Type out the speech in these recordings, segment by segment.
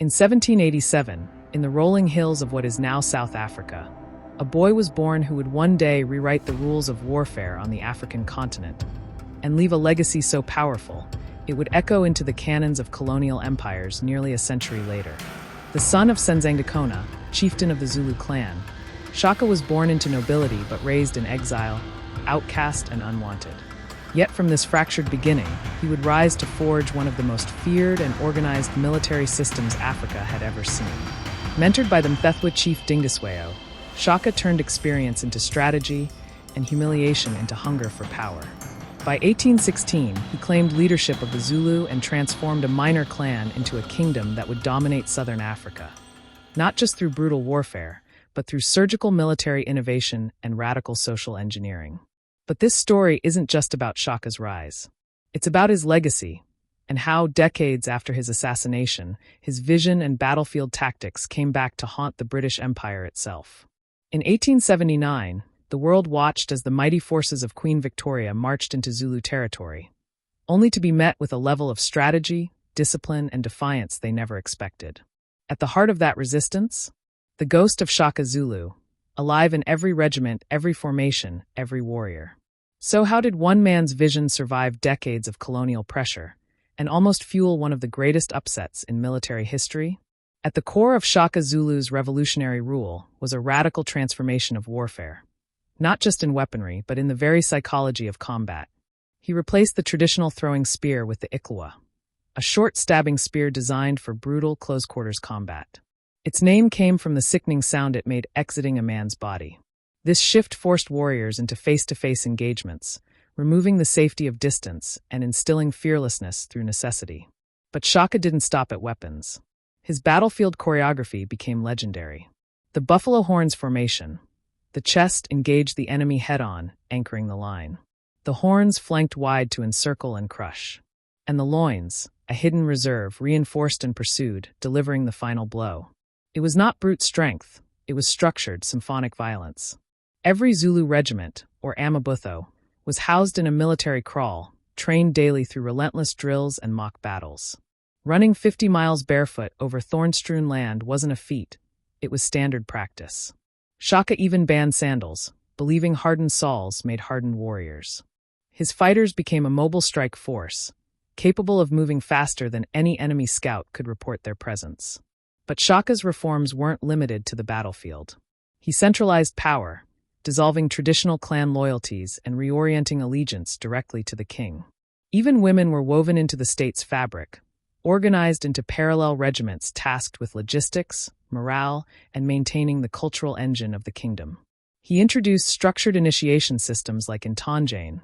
In 1787, in the rolling hills of what is now South Africa, a boy was born who would one day rewrite the rules of warfare on the African continent and leave a legacy so powerful it would echo into the cannons of colonial empires nearly a century later. The son of Senzangakona, chieftain of the Zulu clan, Shaka was born into nobility but raised in exile, outcast and unwanted. Yet from this fractured beginning, he would rise to forge one of the most feared and organized military systems Africa had ever seen. Mentored by the Mthethwa chief Cetshwayo, Shaka turned experience into strategy and humiliation into hunger for power. By 1816, he claimed leadership of the Zulu and transformed a minor clan into a kingdom that would dominate southern Africa. Not just through brutal warfare, but through surgical military innovation and radical social engineering. But this story isn't just about Shaka's rise. It's about his legacy and how, decades after his assassination, his vision and battlefield tactics came back to haunt the British Empire itself. In 1879, the world watched as the mighty forces of Queen Victoria marched into Zulu territory, only to be met with a level of strategy, discipline, and defiance they never expected. At the heart of that resistance, the ghost of Shaka Zulu, alive in every regiment, every formation, every warrior. So how did one man's vision survive decades of colonial pressure and almost fuel one of the greatest upsets in military history? At the core of Shaka Zulu's revolutionary rule was a radical transformation of warfare, not just in weaponry, but in the very psychology of combat. He replaced the traditional throwing spear with the iklewa, a short stabbing spear designed for brutal close-quarters combat. Its name came from the sickening sound it made exiting a man's body. This shift forced warriors into face-to-face engagements, removing the safety of distance and instilling fearlessness through necessity. But Shaka didn't stop at weapons. His battlefield choreography became legendary. The buffalo horns formation. The chest engaged the enemy head-on, anchoring the line. The horns flanked wide to encircle and crush. And the loins, a hidden reserve, reinforced and pursued, delivering the final blow. It was not brute strength, it was structured, symphonic violence. Every Zulu regiment, or amabutho, was housed in a military kraal, trained daily through relentless drills and mock battles. Running 50 miles barefoot over thorn-strewn land wasn't a feat, it was standard practice. Shaka even banned sandals, believing hardened soles made hardened warriors. His fighters became a mobile strike force, capable of moving faster than any enemy scout could report their presence. But Shaka's reforms weren't limited to the battlefield. He centralized power, dissolving traditional clan loyalties and reorienting allegiance directly to the king. Even women were woven into the state's fabric, organized into parallel regiments tasked with logistics, morale, and maintaining the cultural engine of the kingdom. He introduced structured initiation systems like Intanjane,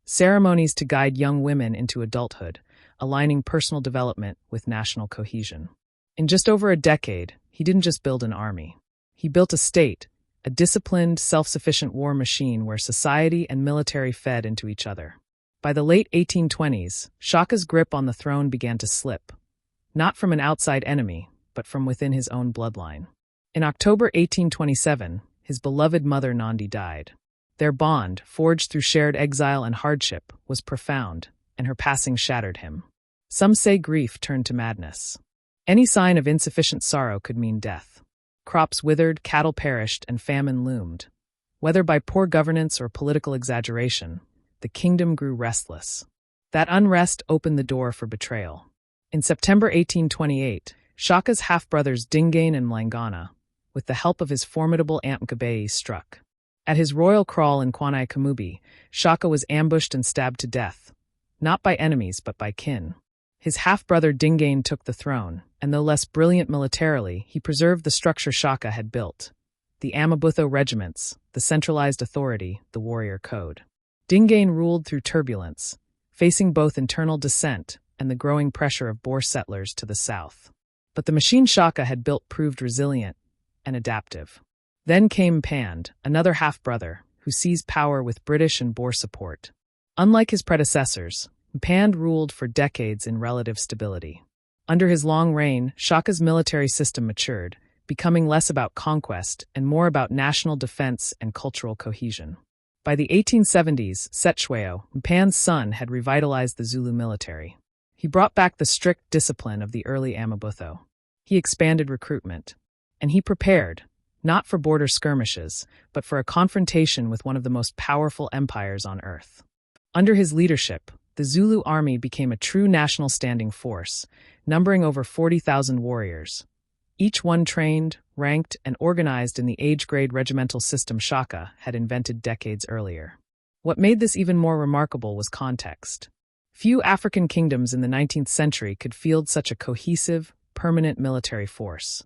ceremonies to guide young women into adulthood, aligning personal development with national cohesion. In just over a decade, he didn't just build an army. He built a state, a disciplined, self-sufficient war machine where society and military fed into each other. By the late 1820s, Shaka's grip on the throne began to slip, not from an outside enemy, but from within his own bloodline. In October 1827, his beloved mother Nandi died. Their bond, forged through shared exile and hardship, was profound, and her passing shattered him. Some say grief turned to madness. Any sign of insufficient sorrow could mean death. Crops withered, cattle perished, and famine loomed. Whether by poor governance or political exaggeration, the kingdom grew restless. That unrest opened the door for betrayal. In September 1828, Shaka's half-brothers Dingane and Mlangana, with the help of his formidable Aunt Mkabayi, struck. At his royal kraal in Kwanai Kamubi, Shaka was ambushed and stabbed to death, not by enemies but by kin. His half-brother Dingane took the throne, and though less brilliant militarily, he preserved the structure Shaka had built. The Amabutho regiments, the centralized authority, the warrior code. Dingane ruled through turbulence, facing both internal dissent and the growing pressure of Boer settlers to the south. But the machine Shaka had built proved resilient and adaptive. Then came Mpand, another half-brother, who seized power with British and Boer support. Unlike his predecessors, Mpand ruled for decades in relative stability. Under his long reign, Shaka's military system matured, becoming less about conquest and more about national defense and cultural cohesion. By the 1870s, Cetshwayo, Mpand's son, had revitalized the Zulu military. He brought back the strict discipline of the early Amabutho. He expanded recruitment. And he prepared, not for border skirmishes, but for a confrontation with one of the most powerful empires on earth. Under his leadership, the Zulu army became a true national standing force, numbering over 40,000 warriors. Each one trained, ranked, and organized in the age-grade regimental system Shaka had invented decades earlier. What made this even more remarkable was context. Few African kingdoms in the 19th century could field such a cohesive, permanent military force,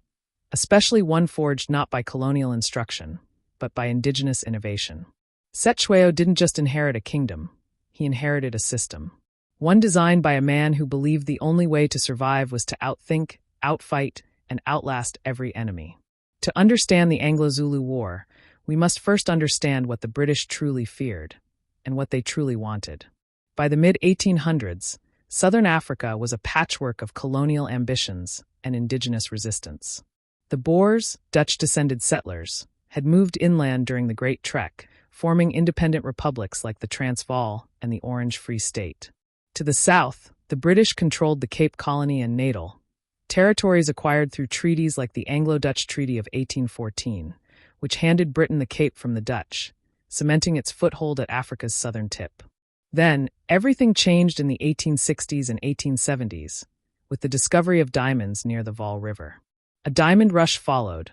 especially one forged not by colonial instruction, but by indigenous innovation. Cetshwayo didn't just inherit a kingdom, he inherited a system. One designed by a man who believed the only way to survive was to outthink, outfight, and outlast every enemy. To understand the Anglo-Zulu War, we must first understand what the British truly feared, and what they truly wanted. By the mid-1800s, Southern Africa was a patchwork of colonial ambitions and indigenous resistance. The Boers, Dutch-descended settlers, had moved inland during the Great Trek, forming independent republics like the Transvaal and the Orange Free State. To the south, the British controlled the Cape Colony and Natal, territories acquired through treaties like the Anglo-Dutch Treaty of 1814, which handed Britain the Cape from the Dutch, cementing its foothold at Africa's southern tip. Then, everything changed in the 1860s and 1870s, with the discovery of diamonds near the Vaal River. A diamond rush followed,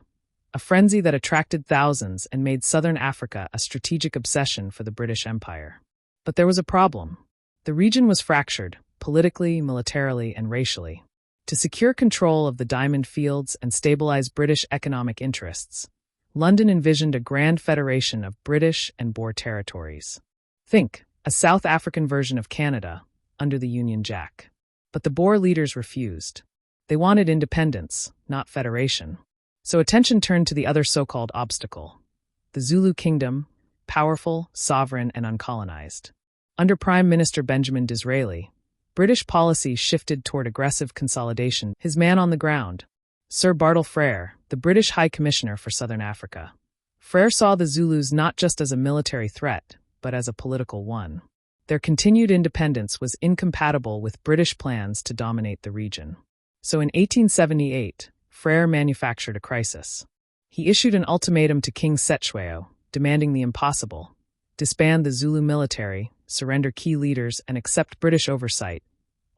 a frenzy that attracted thousands and made southern Africa a strategic obsession for the British Empire. But there was a problem. The region was fractured, politically, militarily, and racially. To secure control of the diamond fields and stabilize British economic interests, London envisioned a grand federation of British and Boer territories. Think, a South African version of Canada, under the Union Jack. But the Boer leaders refused. They wanted independence, not federation. So attention turned to the other so-called obstacle, the Zulu kingdom, powerful, sovereign, and uncolonized. Under Prime Minister Benjamin Disraeli, British policy shifted toward aggressive consolidation. His man on the ground, Sir Bartle Frere, the British High Commissioner for Southern Africa. Frere saw the Zulus not just as a military threat, but as a political one. Their continued independence was incompatible with British plans to dominate the region. So in 1878, Frere manufactured a crisis. He issued an ultimatum to King Cetshwayo, demanding the impossible: disband the Zulu military, surrender key leaders, and accept British oversight,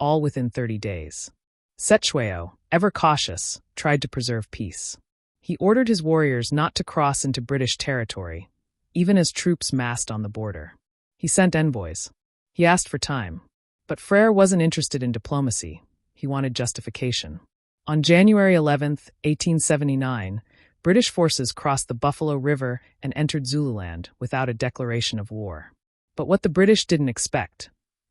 all within 30 days. Cetshwayo, ever cautious, tried to preserve peace. He ordered his warriors not to cross into British territory, even as troops massed on the border. He sent envoys. He asked for time. But Frere wasn't interested in diplomacy. He wanted justification. On January 11, 1879, British forces crossed the Buffalo River and entered Zululand without a declaration of war. But what the British didn't expect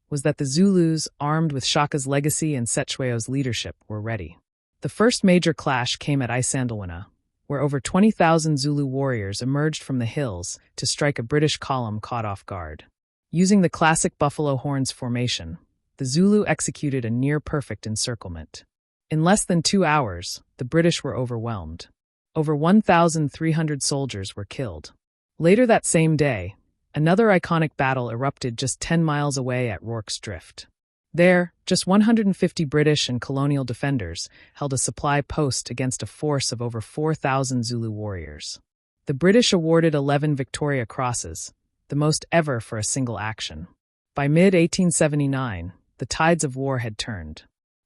was that the Zulus, armed with Shaka's legacy and Cetshwayo's leadership, were ready. The first major clash came at Isandlwana, where over 20,000 Zulu warriors emerged from the hills to strike a British column caught off guard. Using the classic buffalo horns formation, the Zulu executed a near-perfect encirclement. In less than 2 hours, the British were overwhelmed. Over 1,300 soldiers were killed. Later that same day, another iconic battle erupted just 10 miles away at Rorke's Drift. There, just 150 British and colonial defenders held a supply post against a force of over 4,000 Zulu warriors. The British awarded 11 Victoria Crosses, the most ever for a single action. By mid-1879, the tides of war had turned.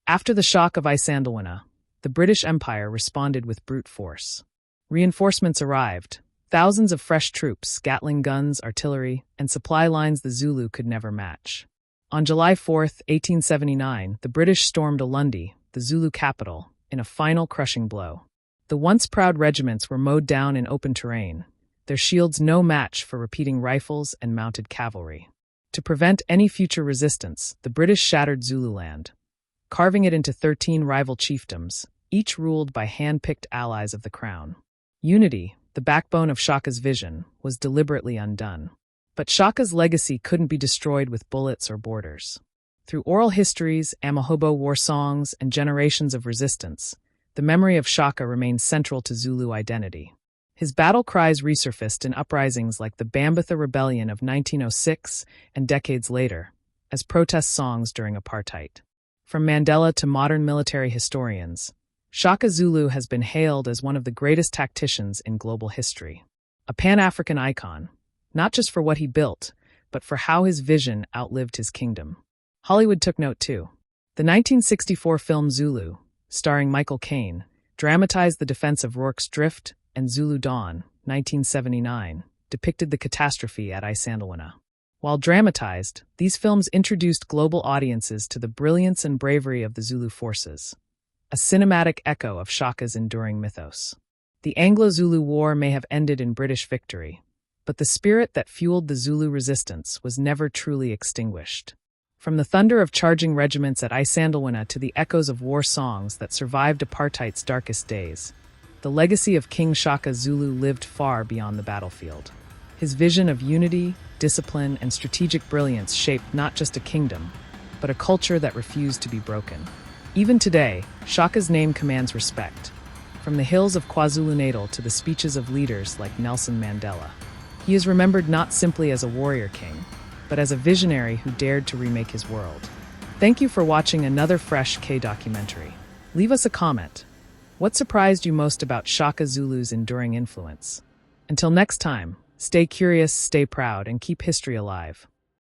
After the shock of Isandlwana, the British Empire responded with brute force. Reinforcements arrived, thousands of fresh troops, Gatling guns, artillery, and supply lines the Zulu could never match. On July 4, 1879, the British stormed Ulundi, the Zulu capital, in a final crushing blow. The once proud regiments were mowed down in open terrain, their shields no match for repeating rifles and mounted cavalry. To prevent any future resistance, the British shattered Zululand, carving it into 13 rival chiefdoms, each ruled by hand-picked allies of the crown. Unity, the backbone of Shaka's vision, was deliberately undone. But Shaka's legacy couldn't be destroyed with bullets or borders. Through oral histories, Amahobo war songs, and generations of resistance, the memory of Shaka remains central to Zulu identity. His battle cries resurfaced in uprisings like the Bambatha Rebellion of 1906 and decades later, as protest songs during apartheid. From Mandela to modern military historians, Shaka Zulu has been hailed as one of the greatest tacticians in global history. A Pan-African icon, not just for what he built, but for how his vision outlived his kingdom. Hollywood took note too. The 1964 film Zulu, starring Michael Caine, dramatized the defense of Rorke's Drift, and Zulu Dawn, 1979, depicted the catastrophe at Isandlwana. While dramatized, these films introduced global audiences to the brilliance and bravery of the Zulu forces, a cinematic echo of Shaka's enduring mythos. The Anglo-Zulu War may have ended in British victory, but the spirit that fueled the Zulu resistance was never truly extinguished. From the thunder of charging regiments at Isandlwana to the echoes of war songs that survived apartheid's darkest days, the legacy of King Shaka Zulu lived far beyond the battlefield. His vision of unity, discipline, and strategic brilliance shaped not just a kingdom, but a culture that refused to be broken. Even today, Shaka's name commands respect, from the hills of KwaZulu-Natal to the speeches of leaders like Nelson Mandela. He is remembered not simply as a warrior king, but as a visionary who dared to remake his world. Thank you for watching another Fresh K documentary. Leave us a comment. What surprised you most about Shaka Zulu's enduring influence? Until next time, stay curious, stay proud, and keep history alive.